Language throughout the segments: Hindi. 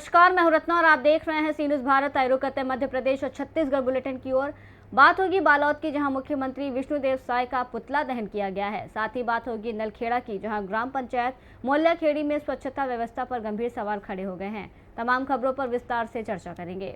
नमस्कार, मैं हूं रत्ना और आप देख रहे हैं सी न्यूज़ भारत। आइरो करते मध्य प्रदेश और छत्तीसगढ़ बुलेटिन की ओर। बात होगी बालोद की, जहां मुख्यमंत्री विष्णुदेव साय का पुतला दहन किया गया है। साथ ही बात होगी नलखेड़ा की, जहां ग्राम पंचायत मोल्याखेड़ी में स्वच्छता व्यवस्था पर गंभीर सवाल खड़े हो गए हैं। तमाम खबरों पर विस्तार से चर्चा करेंगे।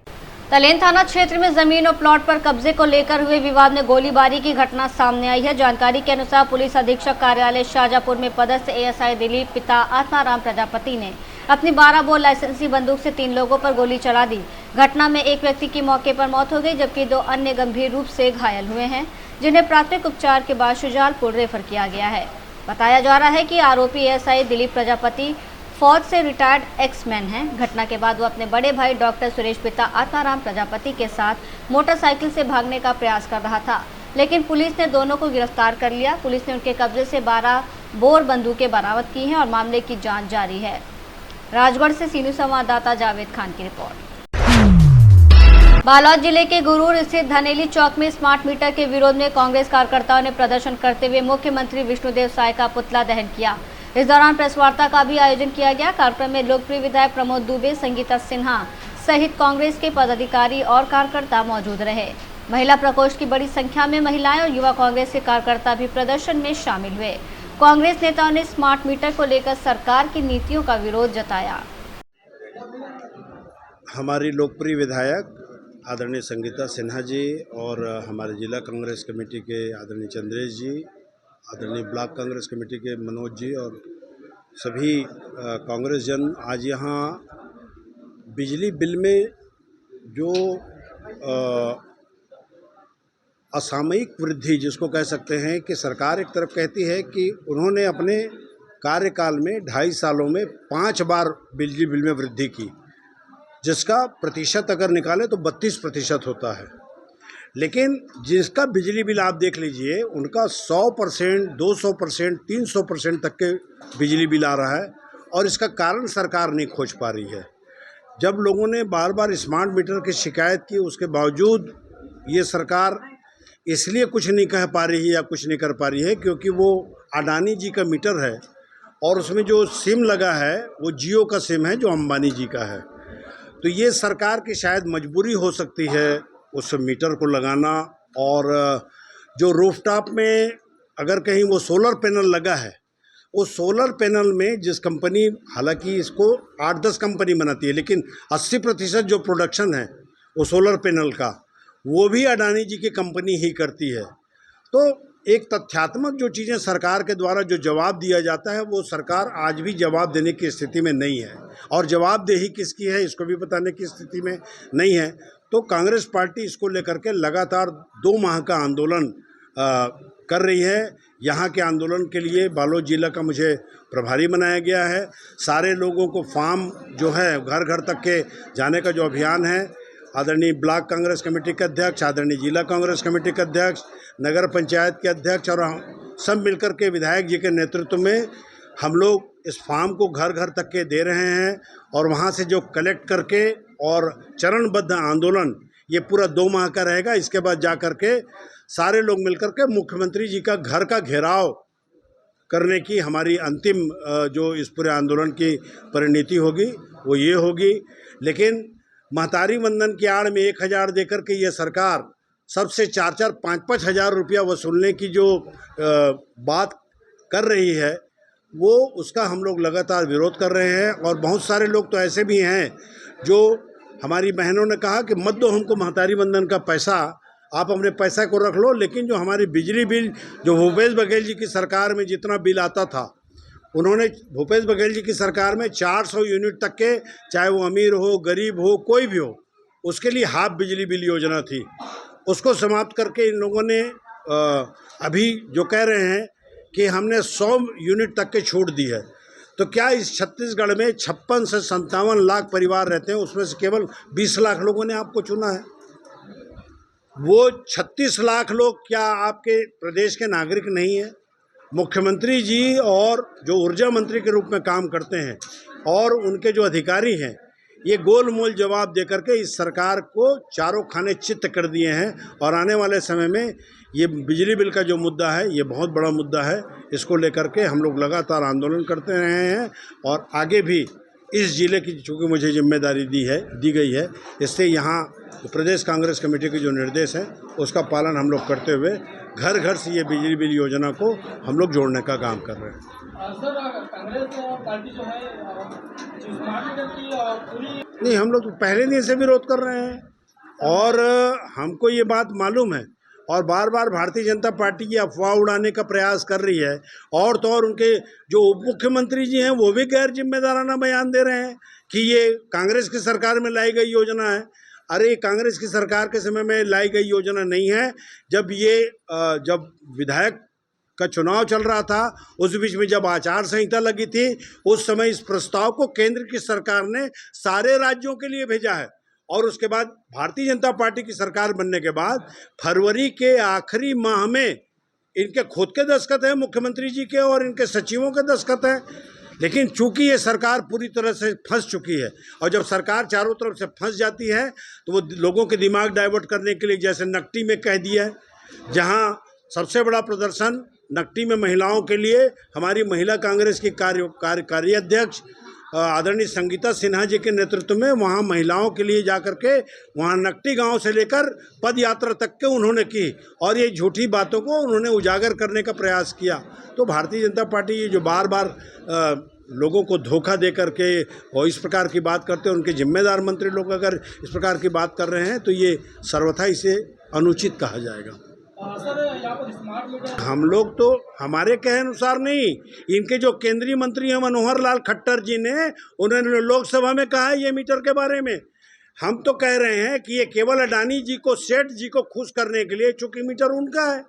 तलेन थाना क्षेत्र में जमीन और प्लॉट पर कब्जे को लेकर हुए विवाद में गोलीबारी की घटना सामने आई है। जानकारी के अनुसार पुलिस अधीक्षक कार्यालय शाजापुर में पदस्थ एएसआई दिलीप पिता आत्माराम प्रजापति ने अपनी 12 बोर लाइसेंसी बंदूक से 3 लोगों पर गोली चला दी। घटना में एक व्यक्ति की मौके पर मौत हो गई, जबकि 2 अन्य गंभीर रूप से घायल हुए हैं, जिन्हें प्राथमिक उपचार के बाद शुजालपुर रेफर किया गया है। बताया जा रहा है कि आरोपी एएसआई दिलीप प्रजापति फौज से रिटायर्ड एक्समैन हैं। घटना के बाद वो अपने बड़े भाई डॉक्टर सुरेश पिता आत्माराम प्रजापति के साथ मोटरसाइकिल से भागने का प्रयास कर रहा था, लेकिन पुलिस ने दोनों को गिरफ्तार कर लिया। पुलिस ने उनके कब्जे से 12 बोर बंदूकें बरामद की हैं और मामले की जांच जारी है। राजगढ़ से सी न्यूज़ संवाददाता जावेद खान की रिपोर्ट। बालोद जिले के गुरूर स्थित धनेली चौक में स्मार्ट मीटर के विरोध में कांग्रेस कार्यकर्ताओं ने प्रदर्शन करते हुए मुख्यमंत्री विष्णुदेव साय का पुतला दहन किया। इस दौरान प्रेस वार्ता का भी आयोजन किया गया। कार्यक्रम में लोकप्रिय विधायक प्रमोद दुबे, संगीता सिन्हा सहित कांग्रेस के पदाधिकारी और कार्यकर्ता मौजूद रहे। महिला प्रकोष्ठ की बड़ी संख्या में महिलाएं और युवा कांग्रेस के कार्यकर्ता भी प्रदर्शन में शामिल हुए। कांग्रेस नेताओं ने स्मार्ट मीटर को लेकर सरकार की नीतियों का विरोध जताया। हमारी लोकप्रिय विधायक आदरणीय संगीता सिन्हा जी और हमारे जिला कांग्रेस कमेटी के आदरणीय चंद्रेश जी, आदरणीय ब्लॉक कांग्रेस कमेटी के मनोज जी और सभी कांग्रेस जन आज यहाँ बिजली बिल में जो असामयिक वृद्धि जिसको कह सकते हैं कि सरकार एक तरफ कहती है कि उन्होंने अपने कार्यकाल में 2.5 सालों में 5 बार बिजली बिल में वृद्धि की, जिसका प्रतिशत अगर निकालें तो 32% होता है। लेकिन जिसका बिजली बिल आप देख लीजिए, उनका 100%, 200%, 300% तक के बिजली बिल आ रहा है और इसका कारण सरकार नहीं खोज पा रही है। जब लोगों ने बार बार स्मार्ट मीटर की शिकायत की, उसके बावजूद ये सरकार इसलिए कुछ नहीं कह पा रही है या कुछ नहीं कर पा रही है क्योंकि वो अडानी जी का मीटर है और उसमें जो सिम लगा है वो जियो का सिम है जो अंबानी जी का है। तो ये सरकार की शायद मजबूरी हो सकती है उस मीटर को लगाना। और जो रूफटॉप में अगर कहीं वो सोलर पैनल लगा है, उस सोलर पैनल में जिस कंपनी, हालांकि इसको 8-10 कंपनी बनाती है, लेकिन 80% जो प्रोडक्शन है वो सोलर पैनल का, वो भी अडानी जी की कंपनी ही करती है। तो एक तथ्यात्मक जो चीज़ें सरकार के द्वारा जो जवाब दिया जाता है, वो सरकार आज भी जवाब देने की स्थिति में नहीं है और जवाबदेही किसकी है इसको भी बताने की स्थिति में नहीं है। तो कांग्रेस पार्टी इसको लेकर के लगातार 2 माह का आंदोलन कर रही है। यहाँ के आंदोलन के लिए बालोद जिला का मुझे प्रभारी बनाया गया है। सारे लोगों को फॉर्म जो है घर घर तक के जाने का जो अभियान है, आदरणीय ब्लॉक कांग्रेस कमेटी के अध्यक्ष, आदरणीय जिला कांग्रेस कमेटी के अध्यक्ष, नगर पंचायत के अध्यक्ष और सब मिलकर के विधायक जी के नेतृत्व में हम लोग इस फॉर्म को घर घर तक के दे रहे हैं और वहाँ से जो कलेक्ट करके और चरणबद्ध आंदोलन ये पूरा 2 माह का रहेगा। इसके बाद जा कर के सारे लोग मिलकर के मुख्यमंत्री जी का घर का घेराव करने की हमारी अंतिम जो इस पूरे आंदोलन की परिणति होगी वो ये होगी। लेकिन महतारी वंदन की आड़ में 1,000 देकर के ये सरकार सबसे 4-4, 5-5 हज़ार रुपया वसूलने की जो बात कर रही है, वो उसका हम लोग लगातार विरोध कर रहे हैं। और बहुत सारे लोग तो ऐसे भी हैं जो हमारी बहनों ने कहा कि मत दो हमको महतारी वंदन का पैसा, आप अपने पैसा को रख लो, लेकिन जो हमारी बिजली बिल जो भूपेश बघेल जी की सरकार में जितना बिल आता था, उन्होंने भूपेश बघेल जी की सरकार में 400 यूनिट तक के, चाहे वो अमीर हो, गरीब हो, कोई भी हो, उसके लिए हाफ बिजली बिल योजना थी, उसको समाप्त करके इन लोगों ने अभी जो कह रहे हैं कि हमने 100 यूनिट तक के छूट दी है। तो क्या इस छत्तीसगढ़ में 56 से 57 लाख परिवार रहते हैं, उसमें से केवल 20 लाख लोगों ने आपको चुना है? वो 36 लाख लोग क्या आपके प्रदेश के नागरिक नहीं हैं? मुख्यमंत्री जी और जो ऊर्जा मंत्री के रूप में काम करते हैं और उनके जो अधिकारी हैं, ये गोल मोल जवाब देकर के इस सरकार को चारों खाने चित्त कर दिए हैं। और आने वाले समय में ये बिजली बिल का जो मुद्दा है, ये बहुत बड़ा मुद्दा है। इसको लेकर के हम लोग लगातार आंदोलन करते रहे हैं और आगे भी इस जिले की चूँकि मुझे जिम्मेदारी दी गई है, इससे यहाँ प्रदेश कांग्रेस कमेटी के जो निर्देश हैं उसका पालन हम लोग करते हुए घर घर से ये बिजली बिल योजना को हम लोग जोड़ने का काम कर रहे हैं। सर कांग्रेस पार्टी जो है स्मार्ट मीटर की पूरी नहीं, हम लोग तो पहले नहीं से विरोध कर रहे हैं और हमको ये बात मालूम है और बार बार भारतीय जनता पार्टी की अफवाह उड़ाने का प्रयास कर रही है। और तो और उनके जो उप मुख्यमंत्री जी हैं वो भी गैर जिम्मेदाराना बयान दे रहे हैं कि ये कांग्रेस की सरकार में लाई गई योजना है। अरे कांग्रेस की सरकार के समय में लाई गई योजना नहीं है। जब विधायक का चुनाव चल रहा था उस बीच में जब आचार संहिता लगी थी उस समय इस प्रस्ताव को केंद्र की सरकार ने सारे राज्यों के लिए भेजा है और उसके बाद भारतीय जनता पार्टी की सरकार बनने के बाद फरवरी के आखिरी माह में इनके खुद के दस्तखत हैं, मुख्यमंत्री जी के और इनके सचिवों के दस्तखत हैं। लेकिन चूंकि ये सरकार पूरी तरह से फंस चुकी है और जब सरकार चारों तरफ से फंस जाती है तो वो लोगों के दिमाग डाइवर्ट करने के लिए जैसे नकटी में कह दिया है, जहाँ सबसे बड़ा प्रदर्शन नकटी में महिलाओं के लिए हमारी महिला कांग्रेस की कार्याध्यक्ष आदरणीय संगीता सिन्हा जी के नेतृत्व में वहाँ महिलाओं के लिए जाकर के वहाँ नकटी गांव से लेकर पद यात्रा तक के उन्होंने की और ये झूठी बातों को उन्होंने उजागर करने का प्रयास किया। तो भारतीय जनता पार्टी ये जो बार बार लोगों को धोखा दे करके और इस प्रकार की बात करते हैं, उनके जिम्मेदार मंत्री लोग अगर इस प्रकार की बात कर रहे हैं तो ये सर्वथा इसे अनुचित कहा जाएगा। सर यहाँ पर स्मार्ट मीटर हम लोग तो हमारे कहे अनुसार नहीं, इनके जो केंद्रीय मंत्री हैं मनोहर लाल खट्टर जी ने उन्होंने लोकसभा में कहा है ये मीटर के बारे में। हम तो कह रहे हैं कि ये केवल अडानी जी को, सेठ जी को खुश करने के लिए, चूंकि मीटर उनका है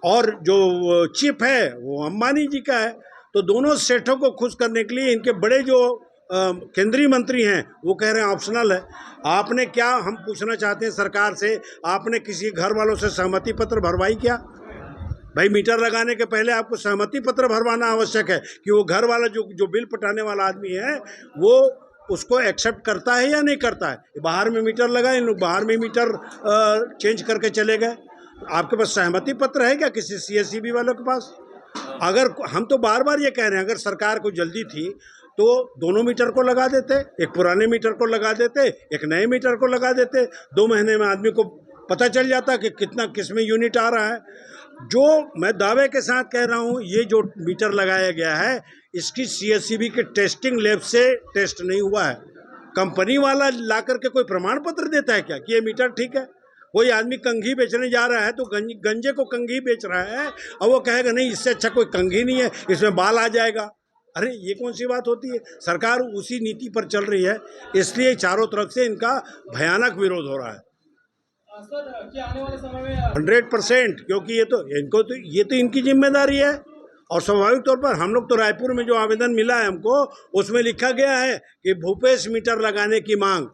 और जो चिप है वो अंबानी जी का है, तो दोनों सेठों को खुश करने के लिए इनके बड़े जो केंद्रीय मंत्री हैं वो कह रहे हैं ऑप्शनल है। आपने क्या, हम पूछना चाहते हैं सरकार से, आपने किसी घर वालों से सहमति पत्र भरवाई क्या? भाई मीटर लगाने के पहले आपको सहमति पत्र भरवाना आवश्यक है कि वो घर वाला जो बिल पटाने वाला आदमी है वो उसको एक्सेप्ट करता है या नहीं करता है। बाहर में मीटर लगा, इन लोग बाहर में मीटर चेंज करके चले गए। आपके पास सहमति पत्र है क्या किसी CSEB वालों के पास? अगर हम तो बार बार ये कह रहे हैं अगर सरकार को जल्दी थी तो दोनों मीटर को लगा देते, एक पुराने मीटर को लगा देते, एक नए मीटर को लगा देते। 2 महीने में आदमी को पता चल जाता कि कितना किसमें यूनिट आ रहा है। जो मैं दावे के साथ कह रहा हूँ, ये जो मीटर लगाया गया है इसकी CSEB के टेस्टिंग लैब से टेस्ट नहीं हुआ है। कंपनी वाला ला करके कोई प्रमाण पत्र देता है क्या कि ये मीटर ठीक है? कोई आदमी कंघी बेचने जा रहा है तो गंजे को कंघी बेच रहा है और वो कहेगा नहीं इससे अच्छा कोई कंघी नहीं है, इसमें बाल आ जाएगा। अरे ये कौन सी बात होती है? सरकार उसी नीति पर चल रही है, इसलिए चारों तरफ से इनका भयानक विरोध हो रहा है। सर क्या आने वाले समय में 100%, क्योंकि ये तो इनकी जिम्मेदारी है और स्वाभाविक तौर पर हम लोग तो रायपुर में जो आवेदन मिला है हमको उसमें लिखा गया है कि भूपेश मीटर लगाने की मांग।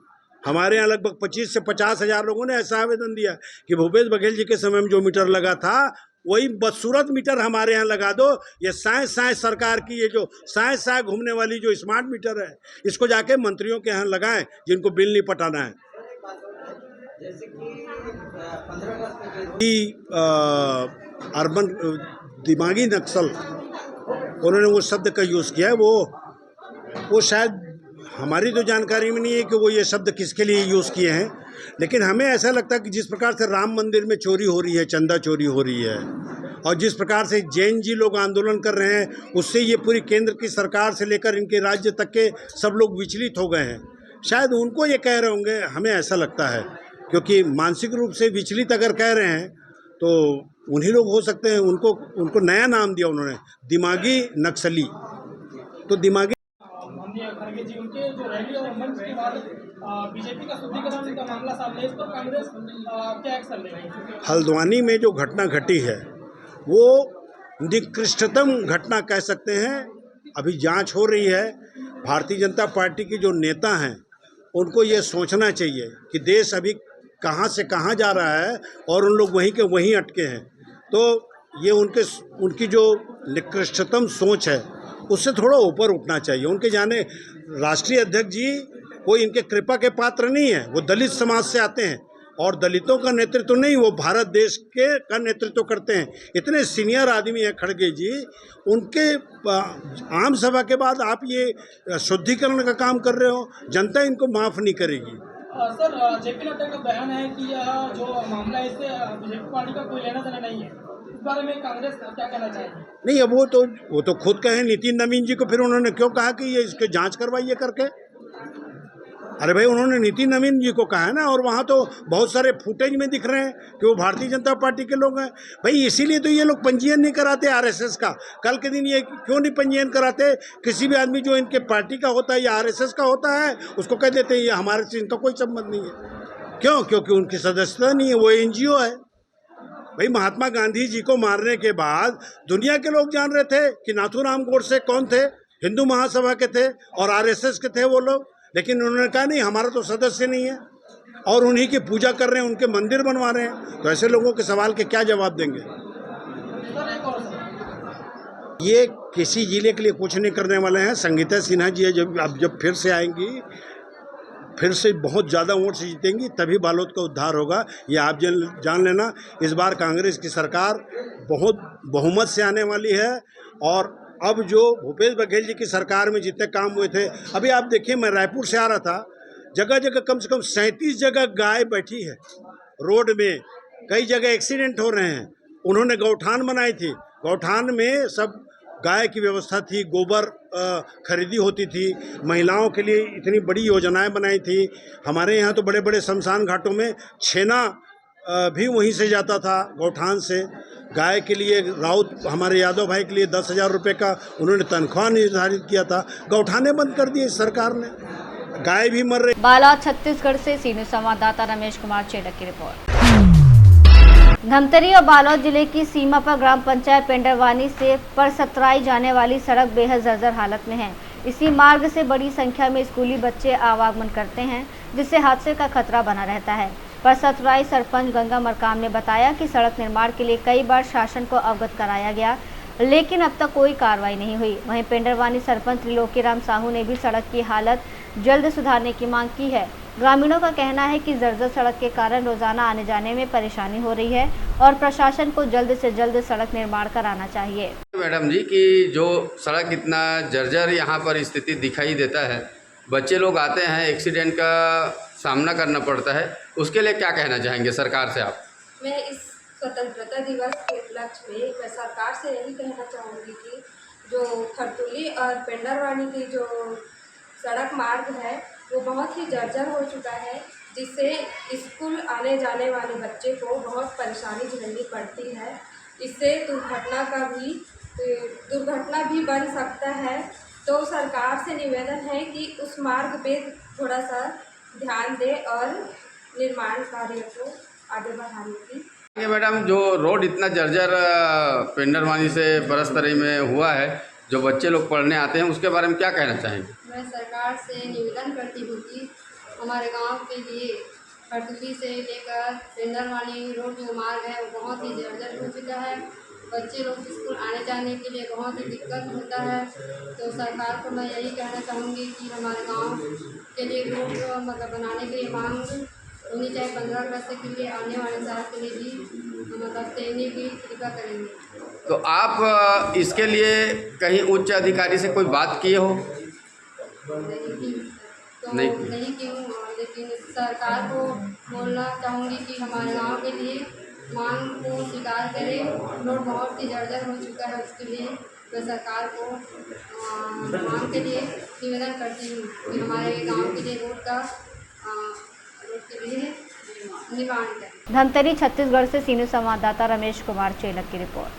हमारे यहाँ लगभग 25 से 50 हज़ार लोगों ने ऐसा आवेदन दिया कि भूपेश बघेल जी के समय में जो मीटर लगा था वही बदसूरत मीटर हमारे यहाँ लगा दो। ये साए सरकार की ये जो साए घूमने वाली जो स्मार्ट मीटर है इसको जाके मंत्रियों के यहाँ लगाएं जिनको बिल नहीं पटाना है। अर्बन दिमागी नक्सल उन्होंने वो शब्द का यूज़ किया है, वो शायद हमारी तो जानकारी में नहीं है कि वो ये शब्द किसके लिए यूज़ किए हैं, लेकिन हमें ऐसा लगता है कि जिस प्रकार से राम मंदिर में चोरी हो रही है, चंदा चोरी हो रही है और जिस प्रकार से जैन जी लोग आंदोलन कर रहे हैं उससे ये पूरी केंद्र की सरकार से लेकर इनके राज्य तक के सब लोग विचलित हो गए हैं। शायद उनको ये कह रहे होंगे, हमें ऐसा लगता है, क्योंकि मानसिक रूप से विचलित अगर कह रहे हैं तो उन्हीं लोग हो सकते हैं। उनको नया नाम दिया उन्होंने, दिमागी नक्सली। तो दिमागी खड़गे जी उनके जो रैली और मंच के बाद बीजेपी का शुद्धिकरण का मामला सामने, इस पर कांग्रेस क्या एक्शन ले रही है? हल्द्वानी में जो घटना घटी है वो निकृष्टतम घटना कह सकते हैं। अभी जांच हो रही है। भारतीय जनता पार्टी के जो नेता हैं उनको ये सोचना चाहिए कि देश अभी कहाँ से कहाँ जा रहा है और उन लोग वहीं के वहीं अटके हैं। तो ये उनकी जो निकृष्टतम सोच है उससे थोड़ा ऊपर उठना चाहिए। उनके जाने राष्ट्रीय अध्यक्ष जी कोई इनके कृपा के पात्र नहीं है, वो दलित समाज से आते हैं। और दलितों का नेतृत्व नहीं, वो भारत देश के का नेतृत्व करते हैं। इतने सीनियर आदमी हैं खड़गे जी, उनके आम सभा के बाद आप ये शुद्धिकरण का काम कर रहे हो, जनता इनको माफ़ नहीं करेगी। सर, जेपी नड्डा का बयान है कि यह जो मामला है इससे बीजेपी पार्टी का कोई लेना देना नहीं है। इस बारे में कांग्रेस क्या कहना चाहेगी? नहीं, अब वो तो खुद कहे नितिन नवीन जी को, फिर उन्होंने क्यों कहा कि ये इसके जांच करवाइए करके? अरे भाई, उन्होंने नितिन नवीन जी को कहा है ना, और वहाँ तो बहुत सारे फुटेज में दिख रहे हैं कि वो भारतीय जनता पार्टी के लोग हैं। भाई इसीलिए तो ये लोग पंजीयन नहीं कराते आरएसएस का। कल के दिन ये क्यों नहीं पंजीयन कराते? किसी भी आदमी जो इनके पार्टी का होता है या आरएसएस का होता है, उसको कह देते हैं ये हमारे से इनका कोई संबंध नहीं है। क्यों? क्योंकि उनकी सदस्यता नहीं है, वो एनजीओ है। भाई महात्मा गांधी जी को मारने के बाद दुनिया के लोग जान रहे थे कि नाथूराम गोडसे कौन थे, हिंदू महासभा के थे और आरएसएस के थे वो लोग। लेकिन उन्होंने कहा नहीं, हमारा तो सदस्य नहीं है, और उन्हीं की पूजा कर रहे हैं, उनके मंदिर बनवा रहे हैं। तो ऐसे लोगों के सवाल के क्या जवाब देंगे? ये किसी जिले के लिए कुछ नहीं करने वाले हैं। संगीता सिन्हा जी जब फिर से आएंगी, फिर से बहुत ज़्यादा वोट से जीतेंगी, तभी बालोद का उद्धार होगा। ये आप जान लेना, इस बार कांग्रेस की सरकार बहुत बहुमत से आने वाली है। और अब जो भूपेश बघेल जी की सरकार में जितने काम हुए थे, अभी आप देखिए, मैं रायपुर से आ रहा था, जगह जगह कम से कम 37 जगह गाय बैठी है रोड में, कई जगह एक्सीडेंट हो रहे हैं। उन्होंने गौठान बनाई थी, गौठान में सब गाय की व्यवस्था थी, गोबर खरीदी होती थी, महिलाओं के लिए इतनी बड़ी योजनाएं बनाई थी। हमारे यहाँ तो बड़े बड़े शमशान घाटों में छेना भी वहीं से जाता था, गौठान से। गाय के लिए राउत हमारे यादव भाई के लिए 10,000 रुपये का उन्होंने तनख्वाह निर्धारित किया था। गौठाने बंद कर दिए सरकार ने, गाय भी मर रही। बालोद छत्तीसगढ़ से सीनियर संवाददाता रमेश कुमार चेलक की रिपोर्ट। धमतरी और बालोद जिले की सीमा पर ग्राम पंचायत पेंडरवानी से परसतराई जाने वाली सड़क बेहद जर्जर हालत में है। इसी मार्ग से बड़ी संख्या में स्कूली बच्चे आवागमन करते हैं, जिससे हादसे का खतरा बना रहता है। परसतराई सरपंच गंगा मरकाम ने बताया कि सड़क निर्माण के लिए कई बार शासन को अवगत कराया गया, लेकिन अब तक कोई कार्रवाई नहीं हुई। वहीं पेंडरवानी सरपंच त्रिलोकीराम साहू ने भी सड़क की हालत जल्द सुधारने की मांग की है। ग्रामीणों का कहना है कि जर्जर सड़क के कारण रोजाना आने जाने में परेशानी हो रही है और प्रशासन को जल्द से जल्द सड़क निर्माण कराना चाहिए। मैडम जी, कि जो सड़क इतना जर्जर यहाँ पर स्थिति दिखाई देता है, बच्चे लोग आते हैं, एक्सीडेंट का सामना करना पड़ता है, उसके लिए क्या कहना चाहेंगे सरकार से आप? मैं इस स्वतंत्रता दिवस के उपलक्ष्य में मैं सरकार से यही कहना चाहूँगी कि जो खरतुली और पेंडरवानी की जो सड़क मार्ग है वो बहुत ही जर्जर हो चुका है, जिससे स्कूल आने जाने वाले बच्चे को बहुत परेशानी झेलनी पड़ती है। इससे दुर्घटना भी बन सकता है। तो सरकार से निवेदन है कि उस मार्ग पे थोड़ा सा ध्यान दे और निर्माण कार्य को आगे बढ़ाने की। मैडम, जो रोड इतना जर्जर पेंडरवानी से परसतराई में हुआ है, जो बच्चे लोग पढ़ने आते हैं, उसके बारे में क्या कहना चाहेंगे? मैं सरकार से निवेदन करती हूँ कि हमारे गांव के लिए खरतुली से लेकर पेंडरवानी रोड जो मार्ग है वो बहुत ही जर्जर हो चुका है। बच्चे लोग स्कूल आने जाने के लिए बहुत ही दिक्कत होता है। तो सरकार को मैं यही कहना चाहूँगी कि हमारे गांव के लिए रोड मतलब बनाने के लिए मांग होनी चाहिए। 15 अगस्त के लिए आने वाले साल के लिए भी मतलब देने की कृपा करेंगे। तो आप इसके लिए कहीं उच्च अधिकारी से कोई बात किए हो? नहीं की हूँ, लेकिन सरकार को बोलना चाहूँगी कि हमारे गांव के लिए मांग को स्वीकार करें। रोड बहुत ही जर्जर हो चुका है, उसके लिए मैं सरकार को मांग के लिए निवेदन करती हूँ कि हमारे गांव के लिए रोड के लिए निर्माण करें। धमतरी छत्तीसगढ़ से सीनियर संवाददाता रमेश कुमार चेलक की रिपोर्ट।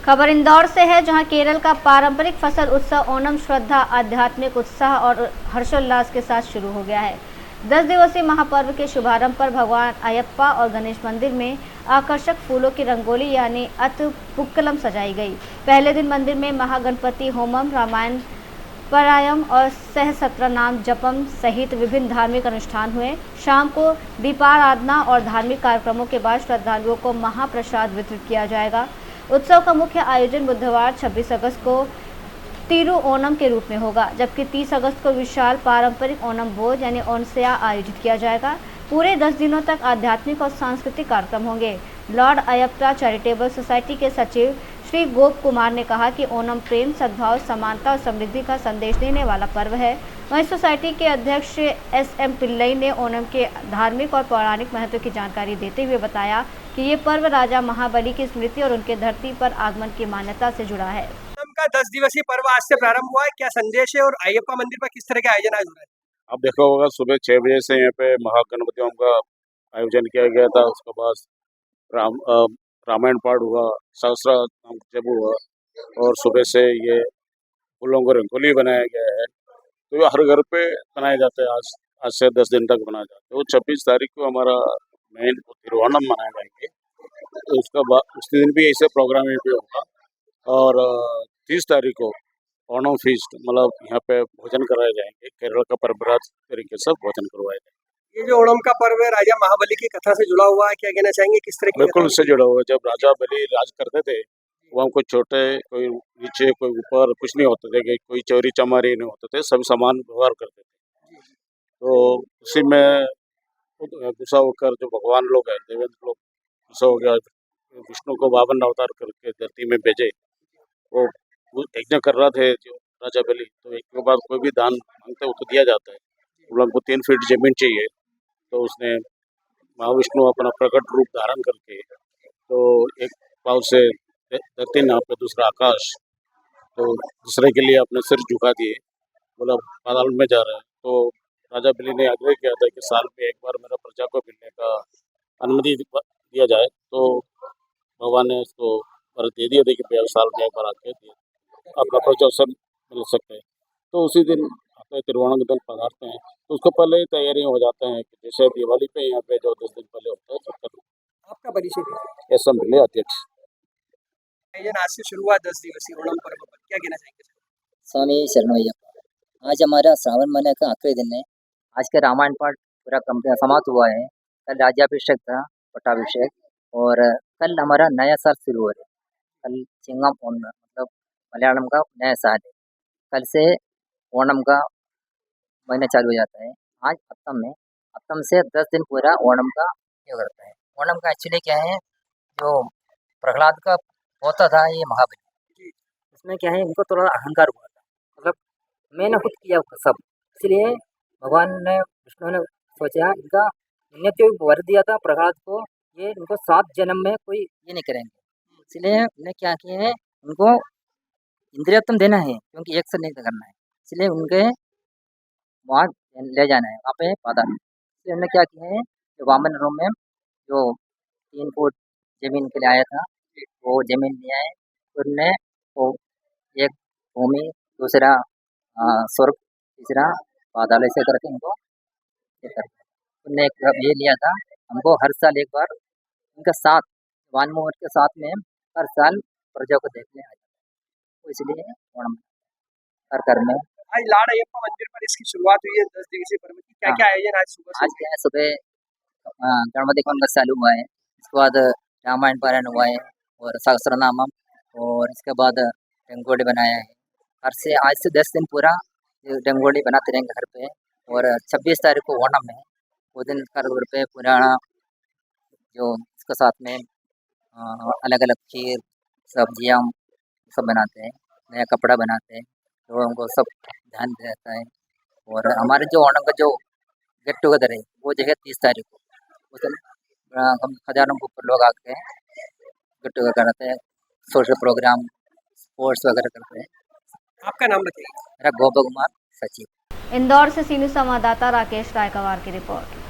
खबर इंदौर से है, जहां केरल का पारंपरिक फसल उत्सव ओणम श्रद्धा, आध्यात्मिक उत्साह और हर्षोल्लास के साथ शुरू हो गया है। 10 दिवसीय महापर्व के शुभारंभ पर भगवान अयप्पा और गणेश मंदिर में आकर्षक फूलों की रंगोली यानी अतपुक्कलम सजाई गई। पहले दिन मंदिर में महागणपति होमम, रामायण पारायण और सहस्त्र नाम जपम सहित विभिन्न धार्मिक अनुष्ठान हुए। शाम को दीपाराधना और धार्मिक कार्यक्रमों के बाद श्रद्धालुओं को महाप्रसाद वितरित किया जाएगा। उत्सव का मुख्य आयोजन बुधवार 26 अगस्त को तिरु ओणम के रूप में होगा, जबकि 30 अगस्त को विशाल पारंपरिक ओणम भोज यानी ओणसेया आयोजित किया जाएगा। पूरे 10 दिनों तक आध्यात्मिक और सांस्कृतिक कार्यक्रम होंगे। लॉर्ड अयप्पा चैरिटेबल सोसाइटी के सचिव श्री गोप कुमार ने कहा कि ओणम प्रेम, सद्भाव, समानता और समृद्धि का संदेश देने वाला पर्व है। वहीं सोसाइटी के अध्यक्ष SM पिल्लई ने ओणम के धार्मिक और पौराणिक महत्व की जानकारी देते हुए बताया कि ये पर्व राजा महाबली की स्मृति और उनके धरती पर आगमन की मान्यता से जुड़ा है। ओणम का 10 दिवसीय पर्व आज से प्रारंभ हुआ है, क्या संदेश है और अयप्पा मंदिर पर किस तरह के आयोजन आज हो रहे हैं? आप देखा होगा सुबह 6 बजे से यहाँ पे महागणपति होम का आयोजन किया गया था। उसके बाद रामायण पाठ हुआ, सहस्त्रनाम जप हुआ और सुबह से ये फूलों को रंगोली बनाया गया है। तो ये हर घर पे बनाए जाते हैं। आज से 10 दिन तक बनाए जाते हैं। वो 26 तारीख को हमारा मेन तिरुवोणम मनाए जाएंगे। तो उसका बाद उस दिन भी ऐसे प्रोग्राम यहाँ पे होगा। और 30 तारीख को ओणम फीस्ट मतलब यहाँ पे भोजन कराए जाएंगे। केरल का परंपरागत तरीके से भोजन करवाए जाएंगे। ये जो ओणम का पर्व है राजा महाबली की कथा से जुड़ा हुआ है, क्या कहना चाहेंगे किस तरह की? बिल्कुल उससे जुड़ा हुआ है। जब राजा बलि राज करते थे वहाँ कोई छोटे, कोई नीचे, कोई ऊपर, कुछ नहीं होते थे। कोई चोरी चमारी नहीं होते थे, सब समान व्यवहार करते थे। तो उसी में गुस्सा होकर जो भगवान लोग हैं, देवेंद्र लोग गुस्सा हो गया, विष्णु को 52 अवतार करके धरती में भेजे। वो यज्ञ कर रहा थे जो राजा बलि, तो एक के बाद कोई भी दान मांगते वो तो दिया जाता है। उन लोगों को 3 फीट जमीन चाहिए, तो उसने महाविष्णु अपना प्रकट रूप धारण करके तो एक पाँव से धरती नाप पे, दूसरा आकाश, तो दूसरे के लिए अपने सिर झुका दिए, बोला पाताल में जा रहा है। तो राजा बलि ने आग्रह किया था कि साल में एक बार मेरा प्रजा को मिलने का अनुमति दिया जाए। तो भगवान ने उसको वरदान दे दिया कि भैया साल में एक बार आके अपना प्रजा से मिल सकते हैं। तो उसी दिन आते तिरुवोणम के दिन पधारते हैं। तो उसको पहले ही तैयारी हो जाते हैं कि जैसे दिवाली पे यहाँ पे जो 10 दिन पहले होता है सब कर। आपका परिचय दीजिए। ऐसा मिले अध्यक्ष। आयोजन आज से शुरू हुआ 10 दिवसीय ओणम पर्व पर, क्या कहना चाहेंगे? स्वामी शरणमैया। आज हमारा श्रावण महीने का आखिरी दिन है। आज के रामायण पाठ पूरा समाप्त हुआ है। कल राज्याभिषेक था, पट्टाभिषेक, और कल हमारा नया साल शुरू हो रहा है। कल चिंगम ओणम मतलब मलयालम का नया साल है। कल से ओणम का महीना चालू हो जाता है। आज अत्तम है। अत्तम से 10 दिन पूरा ओणम का ये करता है। ओणम का एक्चुअली क्या है, जो प्रहलाद का होता था ये महाबली, इसमें क्या है, इनको थोड़ा अहंकार हुआ था, मतलब मैंने खुद किया सब। इसलिए भगवान ने, विष्णु ने सोचा इनने जो वर दिया था प्रहलाद को, ये इनको 7 जन्म में कोई ये नहीं करेंगे। इसलिए उन्हें क्या किया है, उनको इंद्रियत्म देना है, क्योंकि एक से नहीं करना है। इसलिए उनके वहाँ ले जाना है, वहाँ पे पादान। इसलिए उन्होंने क्या किया है, जो वामन रूप में जो 3 फुट जमीन के लिए आया था, वो जमीन लिया है। उनने वो एक भूमि, दूसरा स्वर्ग, तीसरा पाताल, ऐसे करके इनको उनने एक ये लिया था। हमको हर साल एक बार इनका साथ वान मुहूर्त के साथ में हर साल प्रजा को देखने आ जाता है। तो इसलिए ओणम कर में आज लाड़ अयप्पा मंदिर पर इसकी शुरुआत हुई है 10 दिवसीय पर्व की। क्या क्या आयोजन आज सुबह से? आज क्या है, सुबह गणपति का चालू हुआ है। इसके बाद रामायण पारायण हुआ है और सहस्त्रनामम, और इसके बाद रंगोली बनाया है। आज से 10 दिन पूरा रंगोली बनाते रहेंगे घर पे। और 26 तारीख को ओणम है। वो दिन घर पे पुराना जो इसके साथ में अलग अलग खीर, सब्जियाँ सब बनाते हैं, नया कपड़ा बनाते हैं, तो उनको सब ध्यान रहता है। और हमारे जो ओणम का जो गेट टुगेदर है वो जगह 30 तारीख को, उस दिन हम हजारों के ऊपर लोग आते हैं, गेट टुगेदर कराते हैं, सोशल प्रोग्राम, स्पोर्ट्स वगैरह करते हैं। आपका नाम बताइए। मेरा गोपा कुमार, सचिव। इंदौर से सी न्यूज़ संवाददाता राकेश रायकवार की रिपोर्ट।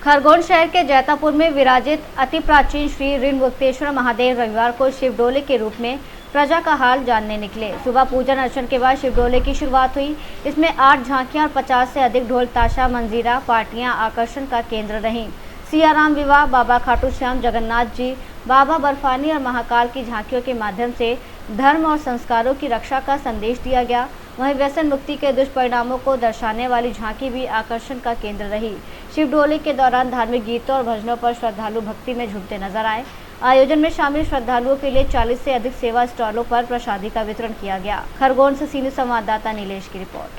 खरगोन शहर के जैतापुर में विराजित अति प्राचीन श्री ऋण मुक्तेश्वर महादेव रविवार को शिवडोले के रूप में प्रजा का हाल जानने निकले। सुबह पूजन अर्चन के बाद शिवडोले की शुरुआत हुई। इसमें 8 झांकियां और 50 से अधिक ढोल ताशा मंजीरा पार्टियां आकर्षण का केंद्र रहीं। सियाराम विवाह, बाबा खाटू श्याम, जगन्नाथ जी, बाबा बर्फानी और महाकाल की झांकियों के माध्यम से धर्म और संस्कारों की रक्षा का संदेश दिया गया। वहीं व्यसन मुक्ति के दुष्परिणामों को दर्शाने वाली झांकी भी आकर्षण का केंद्र रही। शिवडोले के दौरान धार्मिक गीतों और भजनों पर श्रद्धालु भक्ति में झूमते नजर आए। आयोजन में शामिल श्रद्धालुओं के लिए 40 से अधिक सेवा स्टॉलों पर प्रसादी का वितरण किया गया। खरगोन से सी न्यूज़ संवाददाता नीलेश की रिपोर्ट।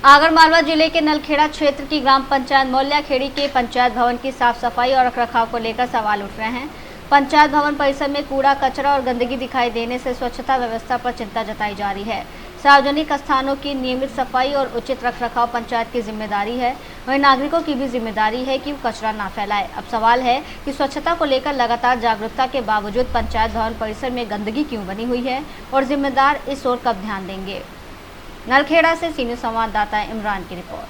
आगरमालवा जिले के नलखेड़ा क्षेत्र की ग्राम पंचायत मौल्याखेड़ी के पंचायत भवन की साफ सफाई और रखरखाव को लेकर सवाल उठ रहे हैं। पंचायत भवन परिसर में कूड़ा कचरा और गंदगी दिखाई देने से स्वच्छता व्यवस्था पर चिंता जताई जा रही है। सार्वजनिक स्थानों की नियमित सफाई और उचित रखरखाव पंचायत की जिम्मेदारी है, वहीं नागरिकों की भी जिम्मेदारी है कि वो कचरा ना फैलाए। अब सवाल है कि स्वच्छता को लेकर लगातार जागरूकता के बावजूद पंचायत भवन परिसर में गंदगी क्यों बनी हुई है और जिम्मेदार इस ओर कब ध्यान देंगे। नलखेड़ा से सीनियर संवाददाता इमरान की रिपोर्ट।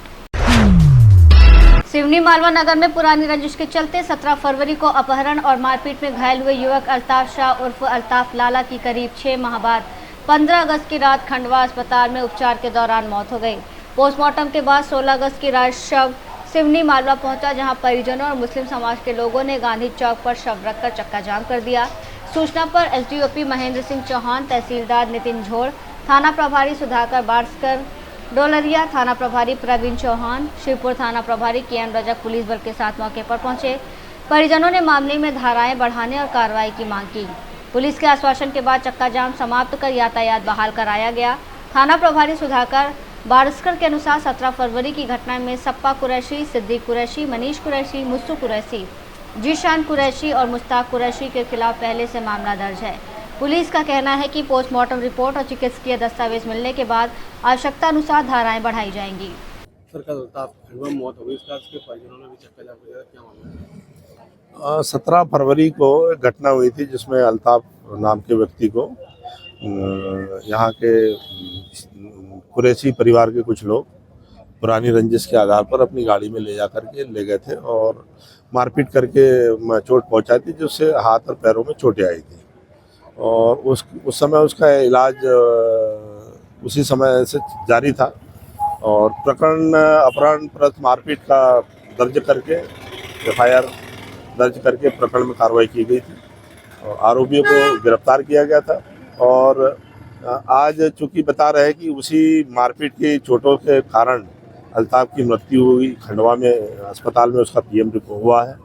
सिवनी मालवा नगर में पुरानी रंजिश के चलते 17 फरवरी को अपहरण और मारपीट में घायल हुए युवक अल्ताफ शाह उर्फ अल्ताफ लाला की करीब 6 माह बाद 15 अगस्त की रात खंडवा अस्पताल में उपचार के दौरान मौत हो गई। पोस्टमार्टम के बाद 16 अगस्त की रात शव सिवनी मालवा पहुंचा, जहां परिजनों और मुस्लिम समाज के लोगों ने गांधी चौक पर शव रखकर चक्का जाम कर दिया। सूचना पर एसडीओपी महेंद्र सिंह चौहान, तहसीलदार नितिन झोड़, थाना प्रभारी सुधाकर बारस्कर, डोलरिया थाना प्रभारी प्रवीण चौहान, शिवपुर थाना प्रभारी केएन रजक पुलिस बल के साथ मौके पर पहुंचे। परिजनों ने मामले में धाराएं बढ़ाने और कार्रवाई की मांग की। पुलिस के आश्वासन के बाद चक्का जाम समाप्त कर यातायात बहाल कराया गया। थाना प्रभारी सुधाकर बारस्कर के अनुसार 17 फरवरी की घटना में सप्पा कुरैशी, सिद्दीक कुरैशी, मनीष कुरैशी, मुस्सू कुरैशी, जीशान कुरैशी और मुश्ताक कुरैशी के खिलाफ पहले से मामला दर्ज है। पुलिस का कहना है कि पोस्टमार्टम रिपोर्ट और चिकित्सकीय दस्तावेज मिलने के बाद आवश्यकता अनुसार धाराएं बढ़ाई जाएंगी। सर का खंडवा में मौत हो गई, इसका उसके परिजनों ने भी चक्का जाम किया, क्या मामला है? 17 फरवरी को एक घटना हुई थी जिसमें अल्ताफ नाम के व्यक्ति को यहाँ के कुरैशी परिवार के कुछ लोग पुरानी रंजिश के आधार पर अपनी गाड़ी में ले जा करके ले गए थे और मारपीट करके चोट पहुँचाई थी, जिससे हाथ और पैरों में चोटें आई थी। और उस समय उसका इलाज उसी समय से जारी था और प्रकरण अपहरण प्लस मारपीट का दर्ज करके एफआईआर दर्ज करके प्रकरण में कार्रवाई की गई थी और आरोपियों को गिरफ्तार किया गया था। और आज चूंकि बता रहे हैं कि उसी मारपीट की चोटों के कारण अल्ताफ की मृत्यु हुई, खंडवा में अस्पताल में उसका पीएम रिपोर्ट हुआ है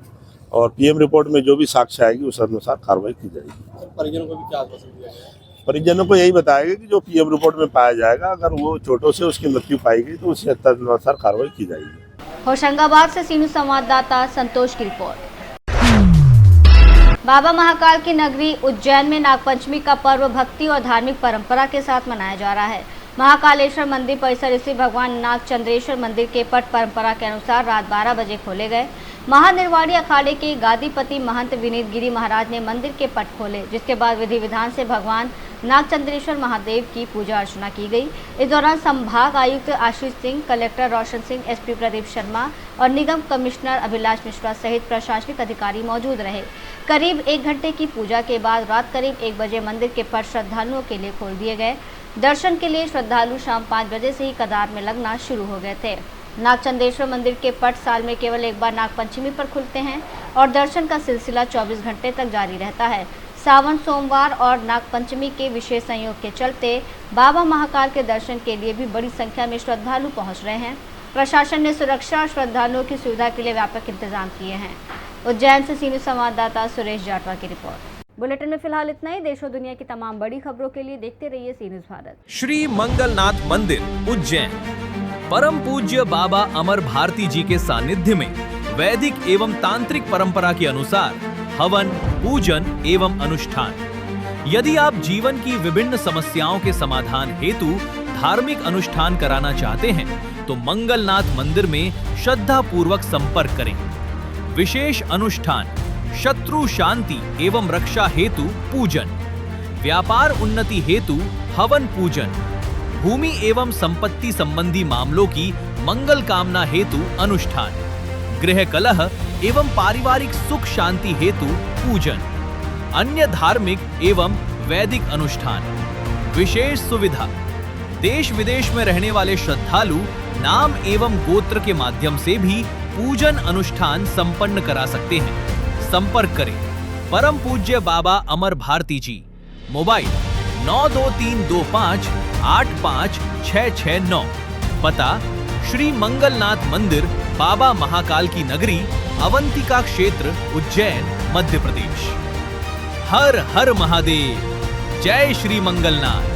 और पीएम रिपोर्ट में जो भी साक्ष्य आएगी उस अनुसार कार्रवाई की जाएगी। परिजनों को भी क्या आश्वासन दिया गया? परिजनों को यही बताएगा कि जो पीएम रिपोर्ट में पाया जाएगा, अगर वो चोटों से उसकी मृत्यु पाई गई तो उसी अनुसार कार्रवाई की जाएगी। होशंगाबाद से सीनियर संवाददाता संतोष की रिपोर्ट। बाबा महाकाल की नगरी उज्जैन में नागपंचमी का पर्व भक्ति और धार्मिक परंपरा के साथ मनाया जा रहा है। महाकालेश्वर मंदिर परिसर स्थित भगवान नागचंद्रेश्वर मंदिर के पट परंपरा के अनुसार रात 12 बजे खोले गए। महानिर्वाणी अखाड़े के गादीपति महंत विनीत गिरी महाराज ने मंदिर के पट खोले, जिसके बाद विधि विधान से भगवान नागचंद्रेश्वर महादेव की पूजा अर्चना की गई। इस दौरान संभाग आयुक्त आशीष सिंह, कलेक्टर रोशन सिंह, एसपी प्रदीप शर्मा और निगम कमिश्नर अभिलाष मिश्रा सहित प्रशासनिक अधिकारी मौजूद रहे। करीब 1 घंटे की पूजा के बाद रात करीब 1 बजे मंदिर के पट श्रद्धालुओं के लिए खोल दिए गए। दर्शन के लिए श्रद्धालु शाम 5 बजे से ही कतार में लगना शुरू हो गए थे। नागचंद्रेश्वर मंदिर के पट साल में केवल एक बार नागपंचमी पर खुलते हैं और दर्शन का सिलसिला 24 घंटे तक जारी रहता है। सावन सोमवार और नागपंचमी के विशेष संयोग के चलते बाबा महाकाल के दर्शन के लिए भी बड़ी संख्या में श्रद्धालु पहुंच रहे हैं। प्रशासन ने सुरक्षा और श्रद्धालुओं की सुविधा के लिए व्यापक इंतजाम किए हैं। उज्जैन से सीनियर संवाददाता सुरेश जाटवा की रिपोर्ट। बुलेटिन में फिलहाल इतना ही। देश और दुनिया की तमाम बड़ी खबरों के लिए देखते रहिए सी न्यूज़ भारत। श्री मंगलनाथ मंदिर उज्जैन परम पूज्य बाबा अमर भारती जी के सानिध्य में वैदिक एवं तांत्रिक परंपरा के अनुसार हवन, पूजन एवं अनुष्ठान। यदि आप जीवन की विभिन्न समस्याओं के समाधान हेतु धार्मिक अनुष्ठान कराना चाहते हैं तो मंगलनाथ मंदिर में श्रद्धा पूर्वक संपर्क करें। विशेष अनुष्ठान शत्रु शांति एवं रक्षा हेतु पूजन, व्यापार उन्नति हेतु हवन पूजन, भूमि एवं संपत्ति संबंधी मामलों की मंगल कामना हेतु अनुष्ठान, गृह कलह एवं पारिवारिक सुख शांति हेतु पूजन, अन्य धार्मिक एवं वैदिक अनुष्ठान। विशेष सुविधा देश विदेश में रहने वाले श्रद्धालु नाम एवं गोत्र के माध्यम से भी पूजन अनुष्ठान संपन्न करा सकते हैं। संपर्क करें परम पूज्य बाबा अमर भारती जी। मोबाइल 92325 85669। पता श्री मंगलनाथ मंदिर, बाबा महाकाल की नगरी, अवंतिका क्षेत्र, उज्जैन, मध्य प्रदेश। हर हर महादेव। जय श्री मंगलनाथ।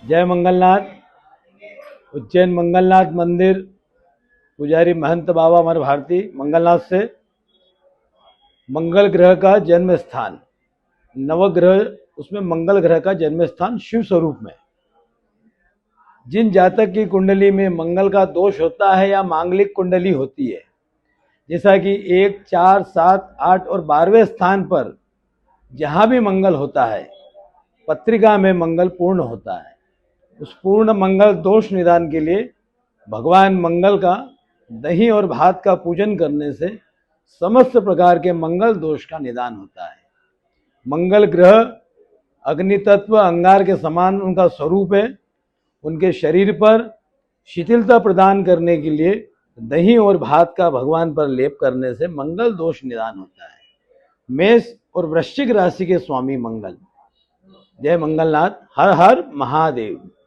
जय मंगलनाथ। उज्जैन मंगलनाथ मंदिर पुजारी महंत बाबा अमर भारती मंगलनाथ से मंगल ग्रह का जन्म स्थान, नवग्रह उसमें मंगल ग्रह का जन्म स्थान शिव स्वरूप में। जिन जातक की कुंडली में मंगल का दोष होता है या मांगलिक कुंडली होती है, जैसा कि 1, 4, 7, 8 और 12वें स्थान पर जहाँ भी मंगल होता है, पत्रिका में मंगल पूर्ण होता है। उस पूर्ण मंगल दोष निदान के लिए भगवान मंगल का दही और भात का पूजन करने से समस्त प्रकार के मंगल दोष का निदान होता है। मंगल ग्रह अग्नि तत्व अंगार के समान उनका स्वरूप है। उनके शरीर पर शिथिलता प्रदान करने के लिए दही और भात का भगवान पर लेप करने से मंगल दोष निदान होता है। मेष और वृश्चिक राशि के स्वामी मंगल। जय मंगलनाथ। हर हर महादेव।